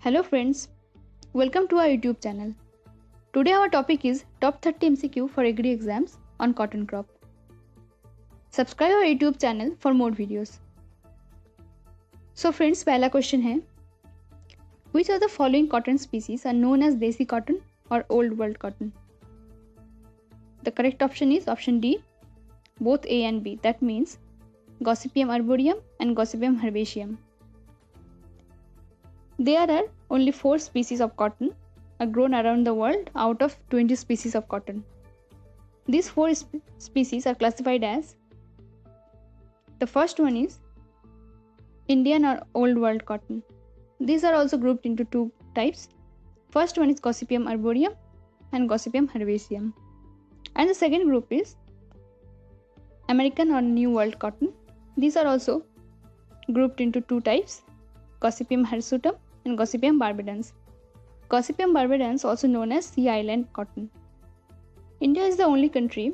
Hello friends, welcome to our YouTube channel. Today our topic is top 30 MCQ for agri exams on cotton crop. Subscribe our YouTube channel for more videos. So friends, पहला question है, which of the following cotton species are known as desi cotton or old world cotton? The correct option is option D, both A and B. That means Gossypium arboreum and Gossypium herbaceum. There are only 4 species of cotton are grown around the world out of 20 species of cotton. These 4 species are classified as, the first one is Indian or Old World cotton. These are also grouped into 2 types. First one is Gossypium arboreum and Gossypium herbaceum. And the second group is American or New World cotton. These are also grouped into 2 types, Gossypium hirsutum and Gossypium barbadans. Gossypium barbadans, also known as Sea Island cotton. India is the only country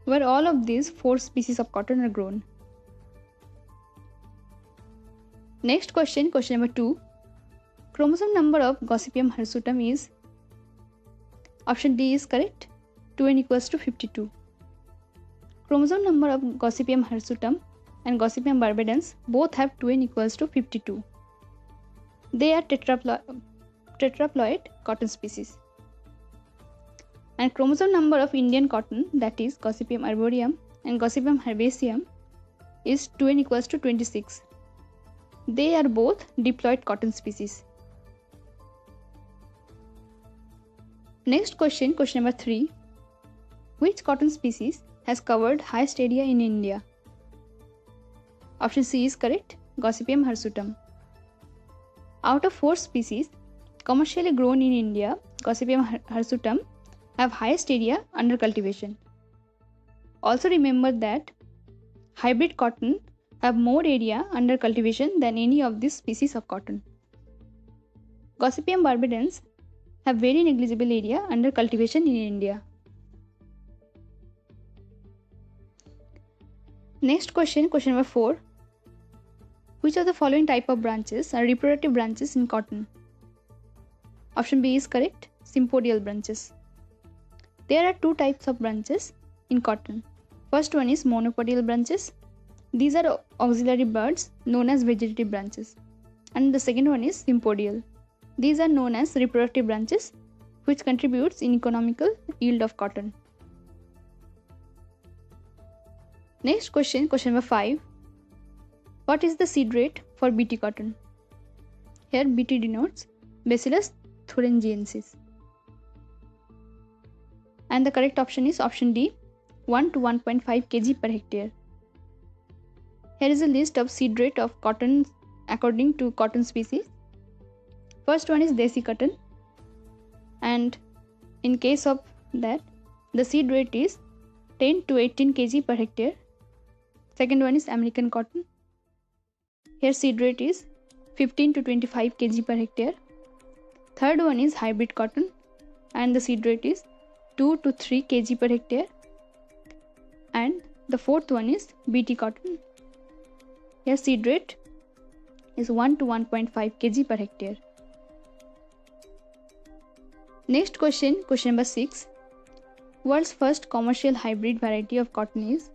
where all of these 4 species of cotton are grown. Next question, question number 2. Chromosome number of Gossypium hirsutum is, option D is correct, 2n equals to 52. Chromosome number of Gossypium hirsutum and Gossypium barbadans both have 2n equals to 52. They are tetraploid cotton species. And chromosome number of Indian cotton, that is Gossypium arboreum and Gossypium herbaceum, is 2n equals to 26. They are both diploid cotton species. Next question, question number 3. Which cotton species has covered highest area in India? Option C is correct, Gossypium hirsutum. Out of 4 species commercially grown in India, Gossypium hirsutum have highest area under cultivation. Also remember that hybrid cotton have more area under cultivation than any of these species of cotton. Gossypium barbadans have very negligible area under cultivation in India. Next question, question number 4. Which of the following type of branches are reproductive branches in cotton? Option B is correct, sympodial branches. There are 2 types of branches in cotton. First one is monopodial branches. These are auxiliary buds known as vegetative branches. And the second one is sympodial. These are known as reproductive branches which contributes in economical yield of cotton. Next question, question number 5. What is the seed rate for Bt cotton? Here Bt denotes Bacillus thuringiensis. And the correct option is option D, 1 to 1.5 kg per hectare. Here is a list of seed rate of cotton according to cotton species. First one is desi cotton, and in case of that the seed rate is 10 to 18 kg per hectare. Second one is American cotton. Here seed rate is 15 to 25 kg per hectare. Third one is hybrid cotton, and the seed rate is 2 to 3 kg per hectare. And the fourth one is Bt cotton. Here seed rate is 1 to 1.5 kg per hectare. Next question, question number 6. World's first commercial hybrid variety of cotton is,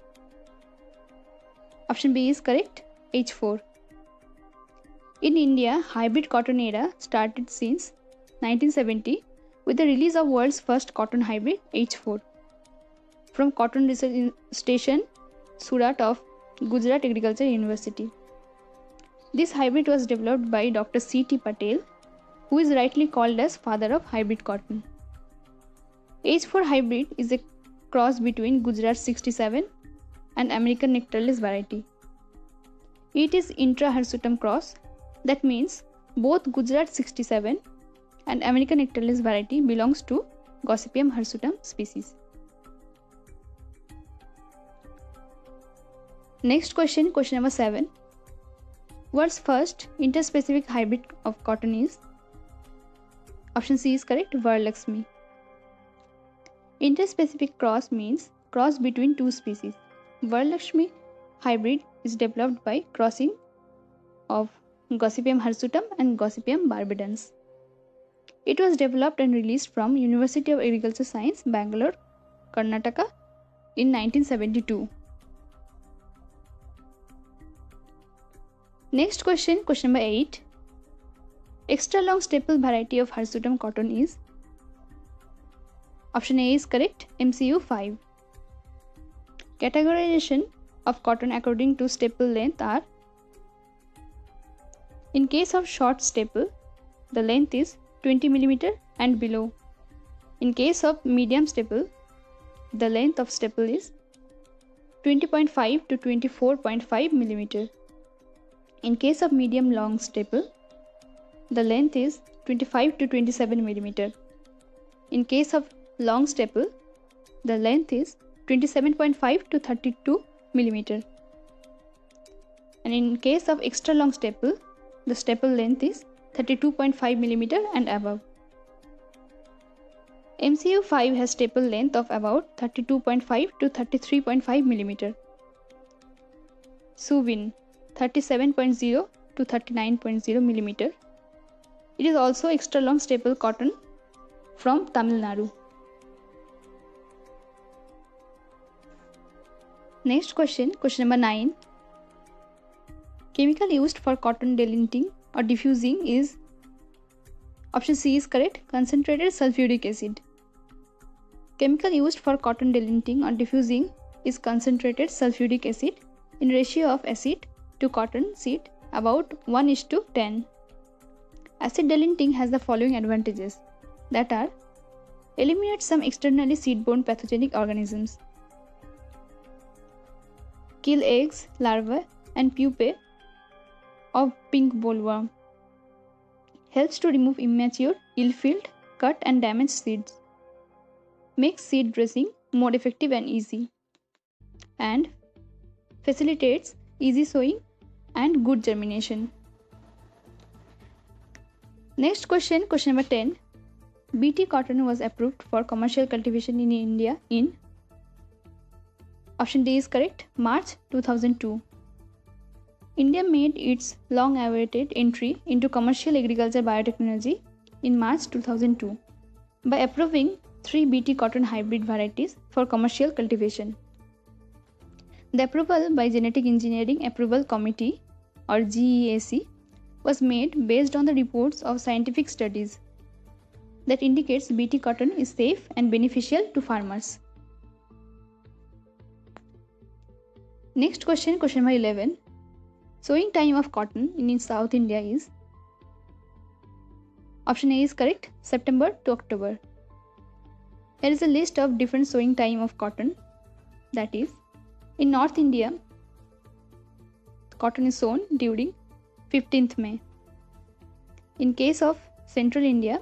option B is correct, H4. In India, hybrid cotton era started since 1970 with the release of world's first cotton hybrid H4 from Cotton Research Station, Surat of Gujarat Agriculture University. This hybrid was developed by Dr. C.T. Patel, who is rightly called as father of hybrid cotton. H4 hybrid is a cross between Gujarat 67 and American Nectarlis variety. It is intra-hirsutum cross. That means both Gujarat 67 and American Nectarlis variety belongs to Gossypium hirsutum species. Next question, question number 7. World's first interspecific hybrid of cotton is, option C is correct, Varalakshmi. Interspecific cross means cross between 2 species. Varalakshmi hybrid is developed by crossing of Gossypium hirsutum and Gossypium barbadans. It was developed and released from University of Agriculture Science, Bangalore, Karnataka in 1972. Next question, question number 8. Extra long staple variety of Hirsutum cotton is? Option A is correct, MCU 5. Categorization of cotton according to staple length are: in case of short staple, the length is 20 mm and below. In case of medium staple, the length of staple is 20.5 to 24.5 mm. In case of medium long staple, the length is 25 to 27 mm. In case of long staple, the length is 27.5 to 32 mm. And in case of extra long staple, the staple length is 32.5 mm and above. MCU 5 has staple length of about 32.5 to 33.5 mm. Suvin 37.0 to 39.0 mm. It is also extra long staple cotton from Tamil Nadu. Next question, question number 9. Chemical used for cotton delinting or diffusing is? Option C is correct, concentrated sulfuric acid. Chemical used for cotton delinting or diffusing is concentrated sulfuric acid in ratio of acid to cotton seed about 1:10. Acid delinting has the following advantages, that are: eliminate some externally seed-borne pathogenic organisms, kill eggs, larvae and pupae of pink bollworm, helps to remove immature, ill-filled, cut and damaged seeds, makes seed dressing more effective and easy, and facilitates easy sowing and good germination. Next question, question number 10. BT cotton was approved for commercial cultivation in India in? Option D is correct, March 2002. India made its long-awaited entry into commercial agriculture biotechnology in March 2002 by approving 3 BT cotton hybrid varieties for commercial cultivation. The approval by Genetic Engineering Approval Committee or GEAC was made based on the reports of scientific studies that indicates BT cotton is safe and beneficial to farmers. Next question, question number 11. Sowing time of cotton in South India is? Option A is correct, September to October. Here is a list of different sowing time of cotton. That is, in North India, cotton is sown during 15th May. In case of Central India,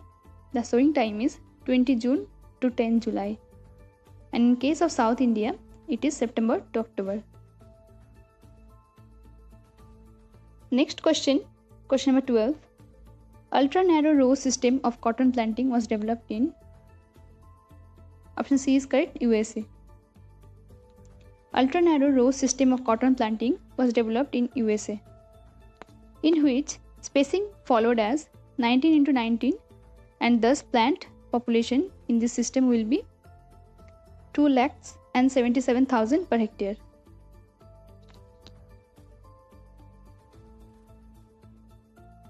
the sowing time is 20 June to 10 July. And in case of South India, it is September to October. Next question, question number 12. Ultra narrow row system of cotton planting was developed in? Option C is correct, USA. Ultra narrow row system of cotton planting was developed in USA, in which spacing followed as 19:19, and thus plant population in this system will be 2,77,000 per hectare.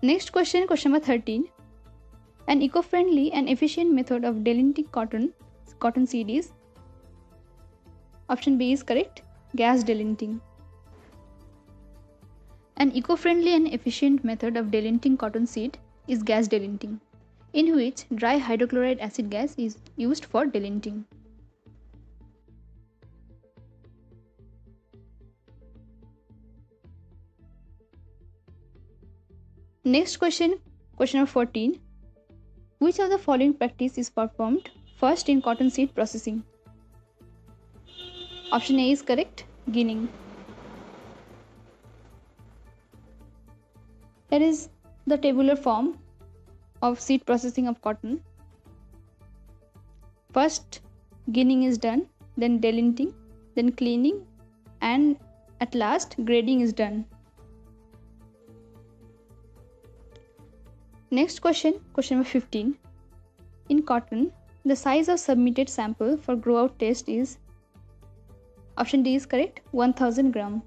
Next question, question number 13. An eco-friendly and efficient method of delinting cotton seed is? Option B is correct, gas delinting. An eco-friendly and efficient method of delinting cotton seed is gas delinting, in which dry hydrochloric acid gas is used for delinting. Next question, question number 14. Which of the following practice is performed first in cotton seed processing? Option A is correct, ginning. Here is the tabular form of seed processing of cotton. First, ginning is done, then delinting, then cleaning, and at last grading is done. Next question, question number 15. In cotton, the size of submitted sample for grow-out test is, option D is correct, 1000 gram.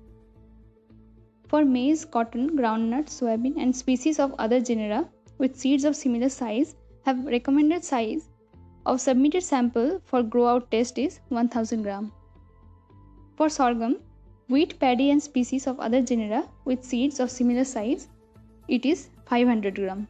For maize, cotton, groundnut, soybean and species of other genera with seeds of similar size have recommended size of submitted sample for grow-out test is 1000 gram. For sorghum, wheat, paddy and species of other genera with seeds of similar size, it is 500 gram.